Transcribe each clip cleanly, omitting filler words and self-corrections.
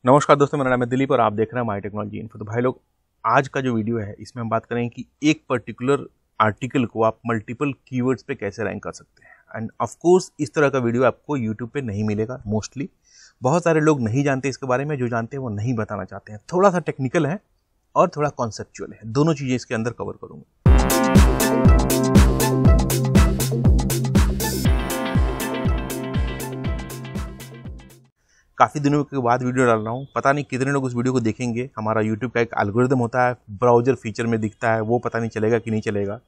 नमस्कार दोस्तों, मेरा नाम है दिलीप और आप देख रहे हैं माई टेक्नोलॉजी इन्फो। तो भाई लोग, आज का जो वीडियो है इसमें हम बात करेंगे कि एक पर्टिकुलर आर्टिकल को आप मल्टीपल कीवर्ड्स पे कैसे रैंक कर सकते हैं। एंड ऑफ कोर्स इस तरह का वीडियो आपको यूट्यूब पे नहीं मिलेगा। मोस्टली बहुत सारे लोग नहीं जानते इसके बारे में, जो जानते हैं वो नहीं बताना चाहते हैं। थोड़ा सा टेक्निकल है और थोड़ा कॉन्सेप्चुअल है, दोनों चीज़ें इसके अंदर कवर करूँगा। काफ़ी दिनों के बाद वीडियो डाल रहा हूँ, पता नहीं कितने लोग उस वीडियो को देखेंगे। हमारा यूट्यूब का एक एल्गोरिदम होता है, ब्राउजर फीचर में दिखता है, वो पता नहीं चलेगा कि नहीं चलेगा।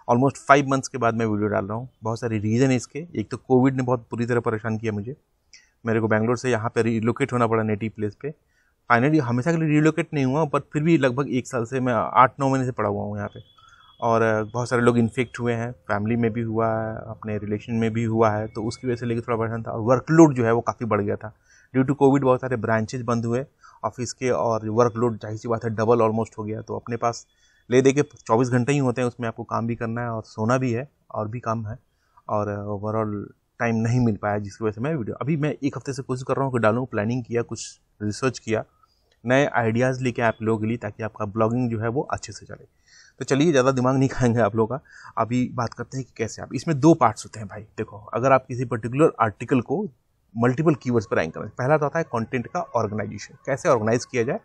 ऑलमोस्ट 5 मंथ्स के बाद मैं वीडियो डाल रहा हूँ। बहुत सारे रीज़न है इसके। एक तो कोविड ने बहुत बुरी तरह परेशान किया मुझे। मेरे को बैंगलोर से यहाँ पर रिलोकेट होना पड़ा नेटिव प्लेस पे। फाइनली हमेशा के लिए रिलोकेट नहीं हुआ, बट फिर भी लगभग 1 साल से मैं 8-9 महीने से पड़ा हुआ हूँ यहाँ पे। और बहुत सारे लोग इन्फेक्ट हुए हैं, फैमिली में भी हुआ है, अपने रिलेशन में भी हुआ है, तो उसकी वजह से लेकर थोड़ा परेशान था। और वर्कलोड जो है वो काफ़ी बढ़ गया था ड्यू टू कोविड। बहुत सारे ब्रांचेज बंद हुए ऑफिस के और वर्कलोड जाहिर सी बात है डबल ऑलमोस्ट हो गया। तो अपने पास ले दे के 24 घंटे ही होते हैं, उसमें आपको काम भी करना है और सोना भी है और भी काम है, और ओवरऑल टाइम नहीं मिल पाया, जिसकी वजह से मैं वीडियो अभी मैं 1 हफ्ते से कोशिश कर रहा हूँ कि डालूँ। प्लानिंग किया, कुछ रिसर्च किया, नए आइडियाज़ लेके आप लोगों के लिए, ताकि आपका ब्लॉगिंग जो है वो अच्छे से चले। तो चलिए, ज़्यादा दिमाग नहीं खाएंगे आप लोगों का। अभी बात करते हैं कि कैसे आप इसमें 2 पार्ट्स होते हैं भाई। देखो, अगर आप किसी पर्टिकुलर आर्टिकल को मल्टीपल कीवर्ड्स पर रैंक करें, पहला तो आता है कंटेंट का ऑर्गेनाइजेशन, कैसे ऑर्गेनाइज किया जाए,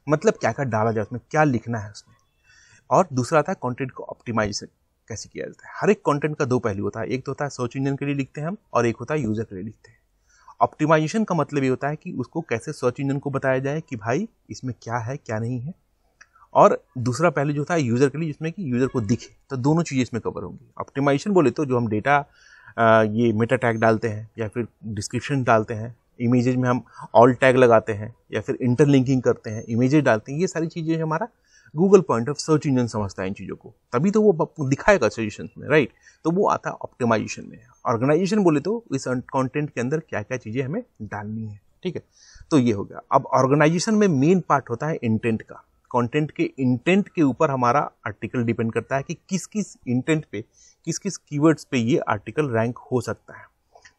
मतलब क्या क्या डाला जाए उसमें, क्या लिखना है उसमें। और दूसरा आता है कंटेंट को ऑप्टिमाइजेशन, कैसे किया जाता है। हर एक कंटेंट का 2 पहलू होता है। एक तो होता है सर्च इंजन के लिए लिखते हैं हम, और एक होता है यूजर के लिए लिखते हैं। ऑप्टिमाइजेशन का मतलब ये होता है कि उसको कैसे सर्च इंजन को बताया जाए कि भाई इसमें क्या है क्या नहीं है। और दूसरा पहले जो था यूज़र के लिए, जिसमें कि यूज़र को दिखे। तो दोनों चीज़ें इसमें कवर होंगी। ऑप्टिमाइजेशन बोले तो जो हम डेटा ये मेटा टैग डालते हैं, या फिर डिस्क्रिप्शन डालते हैं, इमेजेज में हम ऑल टैग लगाते हैं, या फिर इंटरलिंकिंग करते हैं, इमेजेज डालते हैं, ये सारी चीज़ें हमारा Google point of search engine समझता है इन चीज़ों को, तभी तो वो दिखाएगा सजेशन में, राइट। तो वो आता है ऑप्टिमाइजेशन में। ऑर्गेनाइजेशन बोले तो इस कंटेंट के अंदर क्या क्या चीज़ें हमें डालनी है, ठीक है। तो ये हो गया। अब ऑर्गेनाइजेशन में मेन पार्ट होता है इंटेंट का। कंटेंट के इंटेंट के ऊपर हमारा आर्टिकल डिपेंड करता है कि किस किस इंटेंट पे, किस किस कीवर्ड्स पे ये आर्टिकल रैंक हो सकता है।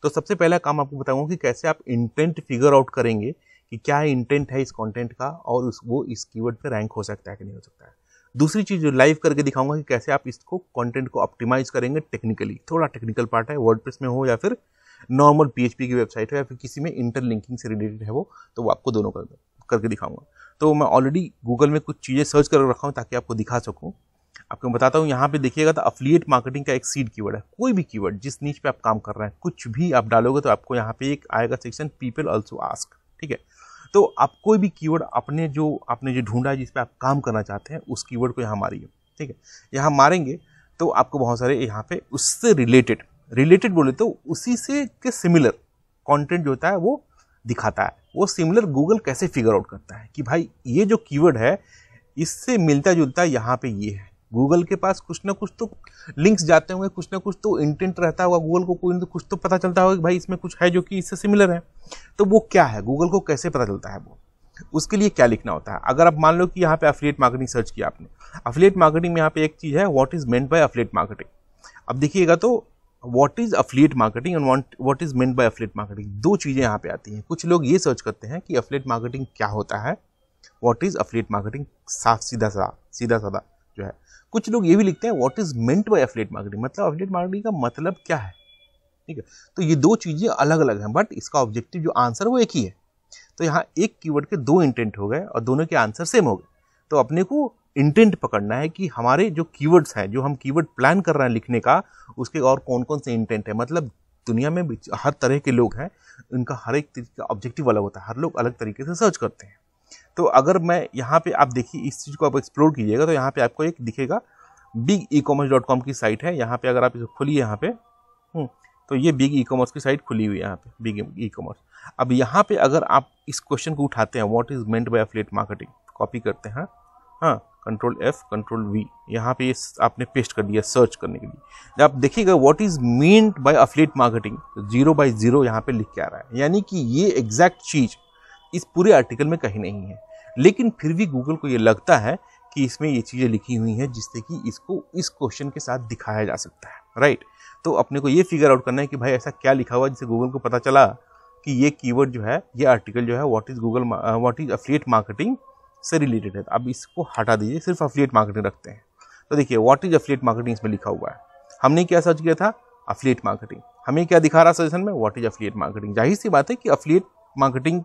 तो सबसे पहला काम आपको बताऊंगा कि कैसे आप इंटेंट फिगर आउट करेंगे कि क्या इंटेंट है इस कंटेंट का, और वो इस कीवर्ड पे रैंक हो सकता है कि नहीं हो सकता है। दूसरी चीज जो लाइव करके दिखाऊंगा कि कैसे आप इसको कंटेंट को ऑप्टिमाइज करेंगे टेक्निकली। थोड़ा टेक्निकल पार्ट है, वर्डप्रेस में हो या फिर नॉर्मल PHP की वेबसाइट हो, या फिर किसी में इंटरलिंकिंग से रिलेटेड है वो, तो वो आपको दोनों करके दिखाऊंगा। तो मैं ऑलरेडी गूगल में कुछ चीज़ें सर्च कर रखा हूँ ताकि आपको दिखा सकूँ। आपको बताता हूँ, यहाँ पे देखिएगा तो अफिलिएट मार्केटिंग का एक सीड कीवर्ड है। कोई भी कीवर्ड जिस नीच पे आप काम कर रहे हैं, कुछ भी आप डालोगे तो आपको यहाँ पे एक आएगा सेक्शन पीपल ऑल्सो आस्क, ठीक है। तो आप कोई भी कीवर्ड आपने जो ढूंढा है, जिस पे आप काम करना चाहते हैं, उस कीवर्ड को यहाँ मारिए, ठीक है। यहाँ मारेंगे तो आपको बहुत सारे यहाँ पे उससे रिलेटेड बोले तो उसी से के सिमिलर कंटेंट जो होता है वो दिखाता है। वो सिमिलर गूगल कैसे फिगर आउट करता है कि भाई ये जो कीवर्ड है इससे मिलता जुलता यहाँ पे ये है। गूगल के पास कुछ ना कुछ तो लिंक्स जाते होंगे, कुछ ना कुछ तो इंटेंट रहता होगा गूगल को, कोई ना कुछ तो पता चलता होगा कि भाई इसमें कुछ है जो कि इससे सिमिलर है। तो वो क्या है, गूगल को कैसे पता चलता है वो, उसके लिए क्या लिखना होता है। अगर आप मान लो कि यहाँ पे अफिलिएट मार्केटिंग सर्च किया आपने, अफिलिएट मार्केटिंग में यहाँ पे एक चीज़ है, what is meant by affiliate marketing. अब देखिएगा तो what is affiliate marketing and what is meant by affiliate marketing, 2 चीज़ें यहाँ पे आती हैं। कुछ लोग ये सर्च करते हैं कि अफिलिएट मार्केटिंग क्या होता है, व्हाट इज अफिलिएट मार्केटिंग, साफ सीधा सादा जो है। कुछ लोग ये भी लिखते हैं what is meant by affiliate marketing, मतलब अफिलिएट मार्केटिंग का मतलब क्या है, ठीक है। तो ये 2 चीज़ें अलग अलग हैं, बट इसका ऑब्जेक्टिव जो आंसर वो एक ही है। तो यहाँ एक कीवर्ड के 2 इंटेंट हो गए और दोनों के आंसर सेम हो गए। तो अपने को इंटेंट पकड़ना है कि हमारे जो कीवर्ड्स हैं, जो हम कीवर्ड प्लान कर रहे हैं लिखने का, उसके और कौन कौन से इंटेंट है। मतलब दुनिया में हर तरह के लोग हैं, उनका हर एक तरीके का ऑब्जेक्टिव अलग होता है, हर लोग अलग तरीके से सर्च करते हैं। तो अगर मैं यहाँ पे आप देखिए, इस चीज़ को आप एक्सप्लोर कीजिएगा तो यहाँ पे आपको एक दिखेगा bigecommerce.com की साइट है। यहाँ पे अगर आप इसे खोलिए यहाँ पे, तो ये बिग ई कॉमर्स की साइट खुली हुई है यहाँ पे, बिग ई कॉमर्स। अब यहाँ पे अगर आप इस क्वेश्चन को उठाते हैं, what is meant by affiliate marketing, copy करते हैं, हाँ, Ctrl+F Ctrl+V, यहाँ पे आपने पेस्ट कर दिया सर्च करने के लिए। जब आप देखिएगा what is meant by affiliate marketing 0/0 यहाँ पे लिख के आ रहा है, यानी कि ये एग्जैक्ट चीज इस पूरे आर्टिकल में कहीं नहीं है। लेकिन फिर भी गूगल को ये लगता है कि इसमें ये चीज़ें लिखी हुई हैं जिससे कि इसको इस क्वेश्चन के साथ दिखाया जा सकता है, राइट। तो अपने को ये फिगर आउट करना है कि भाई ऐसा क्या लिखा हुआ जिससे गूगल को पता चला कि ये कीवर्ड जो है, ये आर्टिकल जो है व्हाट इज एफिलिएट मार्केटिंग से रिलेटेड है। अब इसको हटा दीजिए, सिर्फ एफिलिएट मार्केटिंग रखते हैं। तो देखिए व्हाट इज एफिलिएट मार्केटिंग इसमें लिखा हुआ है। हमने क्या सर्च किया था? Affiliate marketing. हमें क्या दिखा रहा सजेशन में? What is affiliate marketing. जाहिर सी बात है कि एफिलिएट मार्केटिंग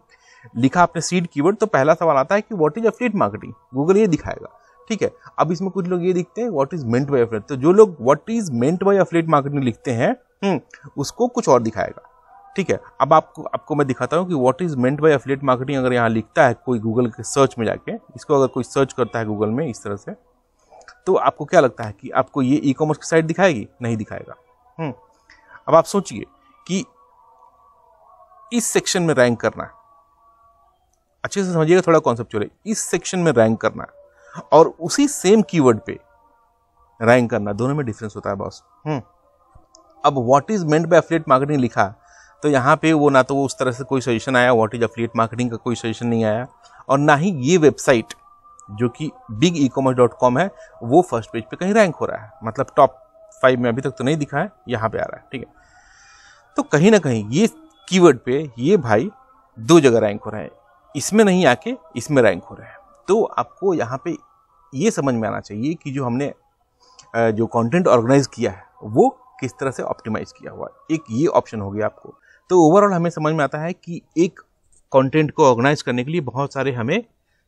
लिखा आपने सीड कीवर्ड तो पहला सवाल आता है कि what is affiliate marketing, Google ये दिखाएगा। ठीक है, अब इसमें कुछ लोग ये लिखते हैं what is meant by affiliate, तो जो लोग what is meant by affiliate marketing लिखते हैं उसको कुछ और दिखाएगा। ठीक है, अब आपको मैं दिखाता हूँ कि what is meant by affiliate marketing अगर यहाँ लिखता है कोई गूगल के सर्च में जाके, इसको अगर कोई सर्च करता है गूगल में इस तरह से, तो आपको क्या लगता है कि आपको ये ई कॉमर्स की साइट दिखाएगी? नहीं दिखाएगा। अब आप सोचिए कि इस सेक्शन में रैंक करना है, अच्छे से समझिएगा, थोड़ा कॉन्सेप्चुअल है, इस सेक्शन में रैंक करना है और उसी सेम कीवर्ड पे रैंक करना, दोनों में डिफरेंस होता है बॉस। अब what is meant by affiliate marketing लिखा तो यहाँ पे वो ना तो वो उस तरह से कोई सजेशन आया, व्हाट इज एफिलिएट मार्केटिंग का कोई सजेशन नहीं आया, और ना ही ये वेबसाइट जो कि bigecommerce.com है वो फर्स्ट पेज पे कहीं रैंक हो रहा है, मतलब टॉप 5 में अभी तक तो नहीं दिखा है, यहाँ पे आ रहा है। ठीक है, तो कहीं ना कहीं ये कीवर्ड पे ये भाई 2 जगह रैंक हो रहा है, इसमें नहीं आके इसमें रैंक हो रहा है। तो आपको यहाँ पे ये समझ में आना चाहिए कि जो हमने जो कंटेंट ऑर्गेनाइज किया है वो किस तरह से ऑप्टिमाइज किया हुआ है। एक ये ऑप्शन हो गया आपको। तो ओवरऑल हमें समझ में आता है कि एक कंटेंट को ऑर्गेनाइज करने के लिए बहुत सारे हमें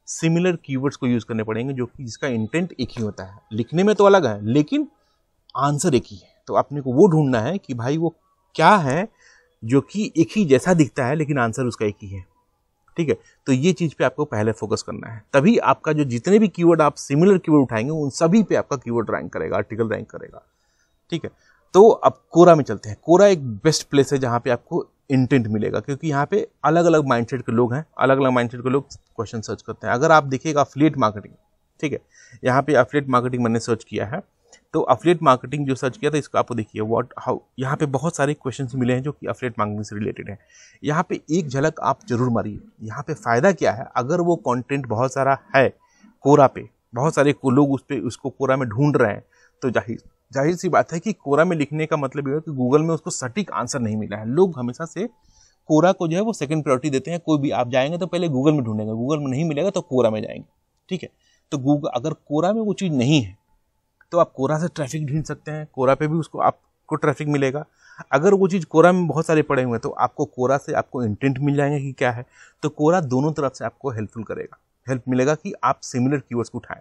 सिमिलर कीवर्ड्स को यूज करने पड़ेंगे, जो कि जिसका इंटेंट एक ही होता है, लिखने में तो अलग है लेकिन आंसर एक ही है। तो अपने को वो ढूंढना है कि भाई वो क्या है जो कि एक ही जैसा दिखता है लेकिन आंसर उसका एक ही है। ठीक है, तो ये चीज पे आपको पहले फोकस करना है, तभी आपका जो जितने भी कीवर्ड आप सिमिलर कीवर्ड उठाएंगे उन सभी पे आपका कीवर्ड रैंक करेगा, आर्टिकल रैंक करेगा। ठीक है, तो अब कोरा में चलते हैं। कोरा एक बेस्ट प्लेस है जहां पे आपको इंटेंट मिलेगा, क्योंकि यहाँ पे अलग अलग माइंडसेट के लोग हैं, अलग अलग माइंडसेट के लोग क्वेश्चन सर्च करते हैं। अगर आप देखिएगा एफिलिएट मार्केटिंग, ठीक है, यहाँ पे एफिलिएट मार्केटिंग मैंने सर्च किया है, तो एफिलिएट मार्केटिंग जो सर्च किया था इसको आपको देखिए व्हाट हाउ, यहाँ पे बहुत सारे क्वेश्चन मिले हैं जो कि एफिलिएट मार्केटिंग से रिलेटेड है। यहाँ पे एक झलक आप जरूर मारिए। यहाँ पे फायदा क्या है, अगर वो कंटेंट बहुत सारा है कोरा पे, बहुत सारे लोग उसको कोरा में ढूंढ रहे हैं, तो जाहिर सी बात है कि कोरा में लिखने का मतलब ये है कि गूगल में उसको सटीक आंसर नहीं मिला है। लोग हमेशा से कोरा को जो है वो सेकंड प्रायोरिटी देते हैं। कोई भी आप जाएंगे तो पहले गूगल में ढूंढेंगे, गूगल में नहीं मिलेगा तो कोरा में जाएंगे। ठीक है, तो गूगल अगर कोरा में वो चीज़ नहीं है तो आप कोरा से ट्रैफिक ढूंढ सकते हैं, कोरा पे भी उसको आपको ट्रैफिक मिलेगा। अगर वो चीज़ कोरा में बहुत सारे पड़े हुए हैं तो आपको कोरा से आपको इंटेंट मिल जाएंगे कि क्या है। तो कोरा दोनों तरफ से आपको हेल्पफुल करेगा, हेल्प मिलेगा कि आप सिमिलर कीवर्ड्स को उठाएं।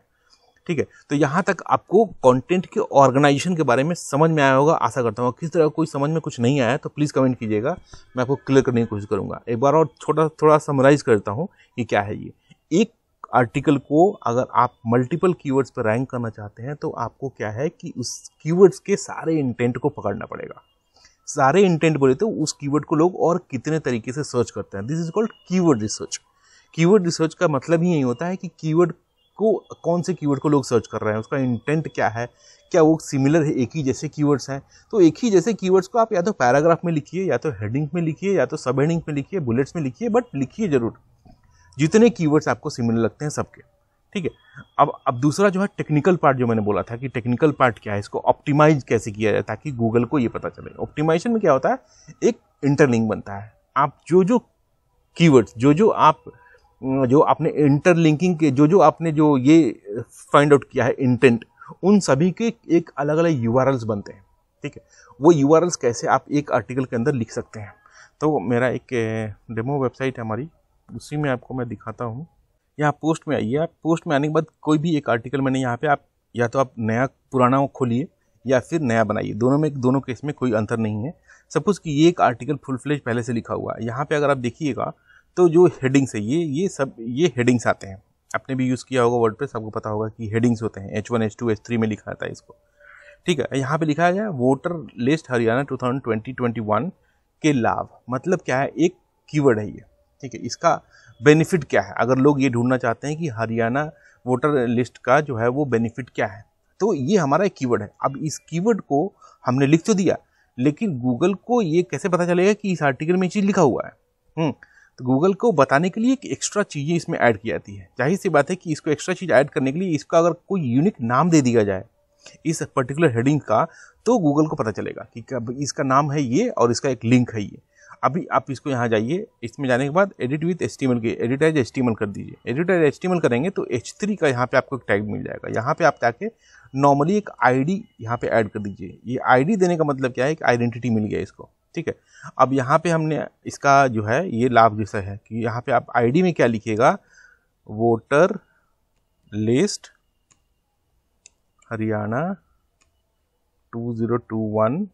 ठीक है, तो यहाँ तक आपको कंटेंट के ऑर्गेनाइजेशन के बारे में समझ में आया होगा, आशा करता हूँ। किस तरह कोई समझ में कुछ नहीं आया तो प्लीज़ कमेंट कीजिएगा, मैं आपको क्लियर करने की कोशिश करूँगा। एक बार और थोड़ा समराइज करता हूँ कि क्या है ये। एक आर्टिकल को अगर आप मल्टीपल कीवर्ड्स पर रैंक करना चाहते हैं तो आपको क्या है कि उस कीवर्ड्स के सारे इंटेंट को पकड़ना पड़ेगा। सारे इंटेंट बोले तो उस कीवर्ड को लोग और कितने तरीके से सर्च करते हैं, this is called keyword research. Keyword research का मतलब ही यही होता है कि कीवर्ड को, कौन से कीवर्ड को लोग सर्च कर रहे हैं, उसका इंटेंट क्या है, क्या वो सिमिलर है, एक ही जैसे कीवर्ड्स हैं। तो एक ही जैसे कीवर्ड्स को आप या तो पैराग्राफ में लिखिए, या तो हेडिंग में लिखिए, या तो सब हेडिंग में लिखिए, बुलेट्स में लिखिए, बट लिखिए जरूर जितने कीवर्ड्स आपको सिमिलर लगते हैं सबके। ठीक है, अब दूसरा जो है टेक्निकल पार्ट, जो मैंने बोला था कि टेक्निकल पार्ट क्या है, इसको ऑप्टिमाइज कैसे किया जाए ताकि गूगल को ये पता चले। ऑप्टिमाइजेशन में क्या होता है, एक इंटरलिंक बनता है। आप जो कीवर्ड्स जो आपने इंटरलिंकिंग के जो आपने जो ये फाइंड आउट किया है इंटेंट, उन सभी के एक अलग अलग यूआरएल्स बनते हैं। ठीक है, वो यूआरएल्स कैसे आप एक आर्टिकल के अंदर लिख सकते हैं। तो मेरा एक डेमो वेबसाइट है हमारी, उसी में आपको मैं दिखाता हूँ। यहाँ पोस्ट में आइए। आप पोस्ट में आने के बाद कोई भी एक आर्टिकल मैंने यहाँ पे, आप या तो आप नया पुराना खोलिए या फिर नया बनाइए, दोनों केस में कोई अंतर नहीं है। सपोज कि ये एक आर्टिकल फुल फ्लेज पहले से लिखा हुआ है। यहाँ पे अगर आप देखिएगा तो जो हेडिंग्स है ये हेडिंग्स आते हैं। आपने भी यूज़ किया होगा वर्डप्रेस, आपको पता होगा कि हेडिंग्स होते हैं, H1 H2 H3 में लिखा था इसको। ठीक है, यहाँ पे लिखा है वोटर लिस्ट हरियाणा 2020-21 के लाभ, मतलब क्या है, एक कीवर्ड है ये। ठीक है, इसका बेनिफिट क्या है, अगर लोग ये ढूंढना चाहते हैं कि हरियाणा वोटर लिस्ट का जो है वो बेनिफिट क्या है, तो ये हमारा एक कीवर्ड है। अब इस कीवर्ड को हमने लिख तो दिया, लेकिन गूगल को ये कैसे पता चलेगा कि इस आर्टिकल में ये चीज़ लिखा हुआ है। तो गूगल को बताने के लिए एक एक्स्ट्रा चीज़ें इसमें ऐड की जाती है। जाहिर सी बात है कि इसको एक्स्ट्रा चीज़ ऐड करने के लिए इसका अगर कोई यूनिक नाम दे दिया जाए इस पर्टिकुलर हेडिंग का, तो गूगल को पता चलेगा कि इसका नाम है ये और इसका एक लिंक है ये। अभी आप इसको यहाँ जाइए, इसमें जाने के बाद एडिट विथ HTML के एडिट एज HTML कर दीजिए। एडिट एज HTML करेंगे तो H3 का यहाँ पे आपको एक टैग मिल जाएगा। यहाँ पे आप जाके नॉर्मली एक ID यहाँ पे ऐड कर दीजिए। ये ID देने का मतलब क्या है कि आइडेंटिटी मिल गया इसको, ठीक है। अब यहाँ पे हमने इसका जो है ये लाभ जैसा है कि यहाँ पे आप ID में क्या लिखिएगा, वोटर लिस्ट हरियाणा 2021,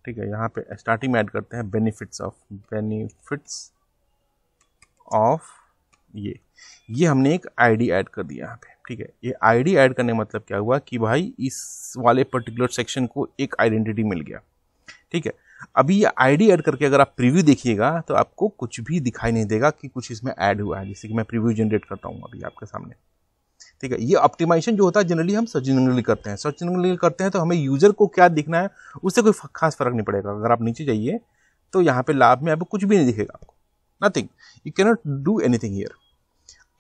ठीक है। यहाँ पे स्टार्टिंग में ऐड करते हैं बेनिफिट्स ऑफ ये हमने एक आईडी ऐड कर दिया यहाँ पे, ठीक है। ये आईडी ऐड करने का मतलब क्या हुआ कि भाई इस वाले पर्टिकुलर सेक्शन को एक आइडेंटिटी मिल गया, ठीक है। अभी ये आईडी ऐड करके अगर आप प्रीव्यू देखिएगा तो आपको कुछ भी दिखाई नहीं देगा कि कुछ इसमें ऐड हुआ है। जैसे कि मैं प्रीव्यू जनरेट करता हूँ अभी आपके सामने, ठीक है। ये ऑप्टिमाइजेशन जो होता है जनरली हम सर्च इंजन करते हैं। सर्च इंजन करते हैं तो हमें यूजर को क्या दिखना है उससे कोई खास फर्क नहीं पड़ेगा। अगर आप नीचे जाइए तो यहाँ पे लाभ में आपको कुछ भी नहीं दिखेगा, आपको nothing, you can not do anything here.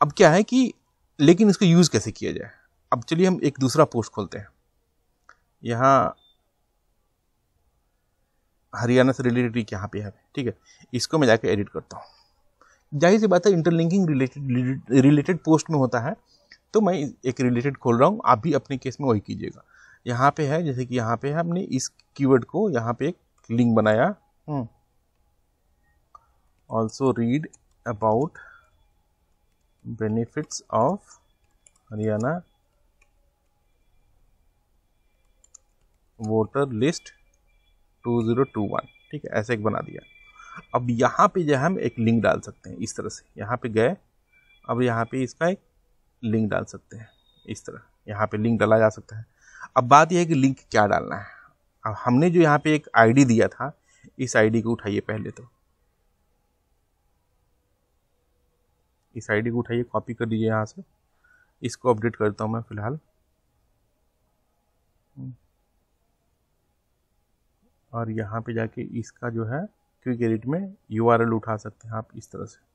अब क्या है कि लेकिन इसको यूज कैसे किया जाए। अब चलिए हम एक दूसरा पोस्ट खोलते हैं। यहाँ हरियाणा से रिलेटेड यहाँ पे है, ठीक है। इसको मैं जाके एडिट करता हूँ। जाहिर सी बात है इंटरलिंकिंग रिलेटेड पोस्ट में होता है, तो मैं एक रिलेटेड खोल रहा हूँ। आप भी अपने केस में वही कीजिएगा। यहाँ पे है, जैसे कि यहाँ पे हमने इस कीवर्ड को यहाँ पे एक लिंक बनाया, also read about benefits of Haryana voter list 2021, ठीक है। ऐसे एक बना दिया। अब यहाँ पे जो हम एक लिंक डाल सकते हैं इस तरह से, यहाँ पे गए, अब यहाँ पे इसका एक लिंक डाल सकते हैं इस तरह, यहाँ पे लिंक डाला जा सकता है। अब बात यह है कि लिंक क्या डालना है। अब हमने जो यहाँ पे एक आईडी दिया था, इस आईडी को उठाइए, पहले तो इस आईडी को उठाइए, कॉपी कर दीजिए यहाँ से। इसको अपडेट करता हूँ मैं फिलहाल, और यहाँ पे जाके इसका जो है क्विक एडिट में URL उठा सकते हैं आप इस तरह से।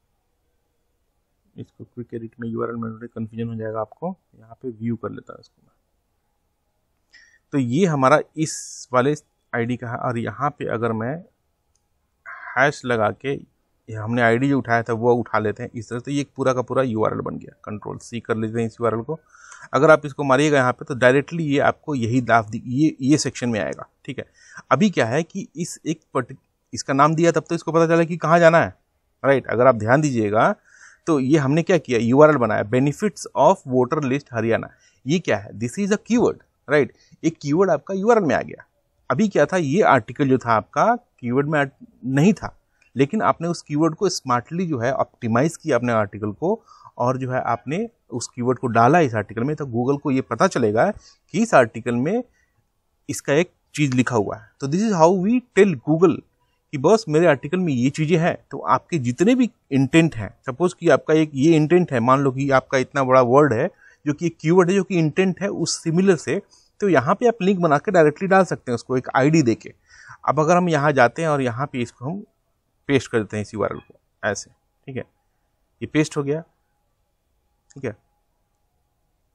इसको क्विक एडिट में URL में कन्फ्यूजन हो जाएगा आपको, यहाँ पे व्यू कर लेता है इसको। तो ये हमारा इस वाले आईडी का है। और यहाँ पे अगर मैं हैश लगा के हमने आईडी जो उठाया था वो उठा लेते हैं इस तरह से, ये पूरा का पूरा URL बन गया। कंट्रोल-C कर लेते हैं इस URL को। अगर आप इसको मारिएगा यहाँ पे तो डायरेक्टली ये आपको यही लाभ ये सेक्शन में आएगा, ठीक है। अभी क्या है कि इस एक इसका नाम दिया तब तो इसको पता चला कि कहाँ जाना है, राइट। अगर आप ध्यान दीजिएगा तो ये हमने क्या किया, URL बनाया, benefits of voter list Haryana. ये क्या है, this is a keyword, right. एक कीवर्ड आपका URL में आ गया। अभी क्या था, ये आर्टिकल जो था आपका कीवर्ड में नहीं था, लेकिन आपने उस कीवर्ड को स्मार्टली जो है ऑप्टिमाइज किया अपने आर्टिकल को, और जो है आपने उस कीवर्ड को डाला इस आर्टिकल में, तो गूगल को ये पता चलेगा कि इस आर्टिकल में इसका एक चीज लिखा हुआ है। तो this is how we tell Google कि बॉस मेरे आर्टिकल में ये चीजें हैं। तो आपके जितने भी इंटेंट हैं, सपोज कि आपका एक ये इंटेंट है, मान लो कि आपका इतना बड़ा वर्ड है जो कि एक कीवर्ड है जो कि इंटेंट है उस सिमिलर से, तो यहाँ पे आप लिंक बना के डायरेक्टली डाल सकते हैं उसको एक आईडी देके। अब अगर हम यहाँ जाते हैं और यहाँ पे इसको हम पेस्ट करते हैं इस URL को ऐसे, ठीक है। ये पेस्ट हो गया, ठीक है।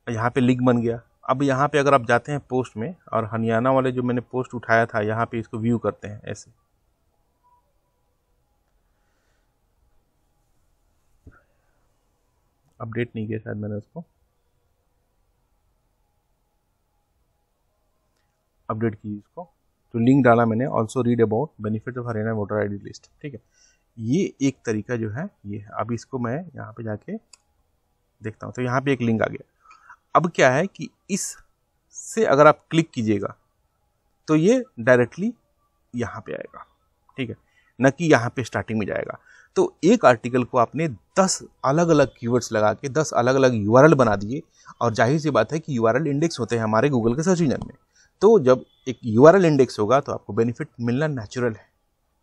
यहाँ पे लिंक बन गया। अब यहाँ पे अगर आप जाते हैं पोस्ट में और हरियाणा वाले जो मैंने पोस्ट उठाया था यहाँ पे इसको व्यू करते हैं ऐसे, अपडेट नहीं किया शायद मैंने उसको, अपडेट की इसको, तो लिंक डाला मैंने, also read about benefit of Haryana voter ID list, ठीक है। ये एक तरीका जो है ये है। अब इसको मैं यहाँ पे जाके देखता हूँ तो यहाँ पे एक लिंक आ गया। अब क्या है कि इस से अगर आप क्लिक कीजिएगा तो ये डायरेक्टली यहाँ पे आएगा, ठीक है, न कि यहाँ पे स्टार्टिंग में जाएगा। तो एक आर्टिकल को आपने 10 अलग अलग कीवर्ड्स लगा के 10 अलग अलग URL बना दिए, और जाहिर सी बात है कि URL इंडेक्स होते हैं हमारे गूगल के सर्च इंजन में। तो जब एक URL इंडेक्स होगा तो आपको बेनिफिट मिलना नेचुरल है,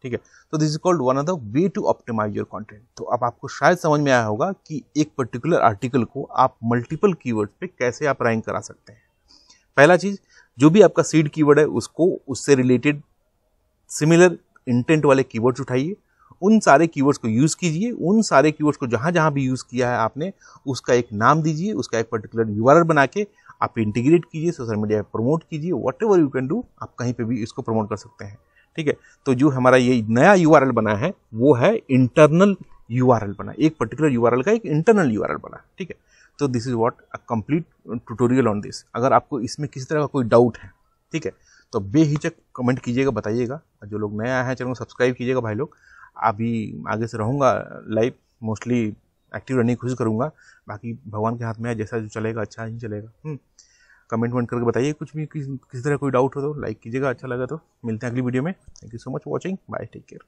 ठीक है। तो this is called one of the way to optimise your content. तो अब आपको शायद समझ में आया होगा कि एक पर्टिकुलर आर्टिकल को आप मल्टीपल कीवर्ड्स पे कैसे आप रैंक करा सकते हैं। पहला चीज, जो भी आपका सीड कीवर्ड है उसको उससे रिलेटेड सिमिलर इंटेंट वाले कीवर्ड्स उठाइए, उन सारे कीवर्ड्स को यूज कीजिए, उन सारे कीवर्ड्स को जहां जहां भी यूज किया है आपने उसका एक नाम दीजिए, उसका एक पर्टिकुलर URL बना के आप इंटीग्रेट कीजिए, सोशल मीडिया पर प्रमोट कीजिए, व्हाटएवर यू कैन डू, आप कहीं पे भी इसको प्रमोट कर सकते हैं, ठीक है। तो जो हमारा ये नया यूआरएल बना है वो है इंटरनल यूआरएल बना, एक पर्टिकुलर यूआरएल का एक इंटरनल यूआरएल बना, ठीक है। तो this is what a complete tutorial on this. अगर आपको इसमें किसी तरह का कोई डाउट है, ठीक है, तो बेहिचक कमेंट कीजिएगा, बताइएगा। जो लोग नए आए हैं चैनल को सब्सक्राइब कीजिएगा भाई लोग। अभी आगे से रहूँगा लाइव, मोस्टली एक्टिव रहने की कोशिश करूँगा, बाकी भगवान के हाथ में है, जैसा जो चलेगा अच्छा ही चलेगा। कमेंट वमेंट करके बताइए, कुछ भी किसी तरह कोई डाउट हो तो लाइक कीजिएगा, अच्छा लगा तो। मिलते हैं अगली वीडियो में। Thank you so much for watching, bye, take care.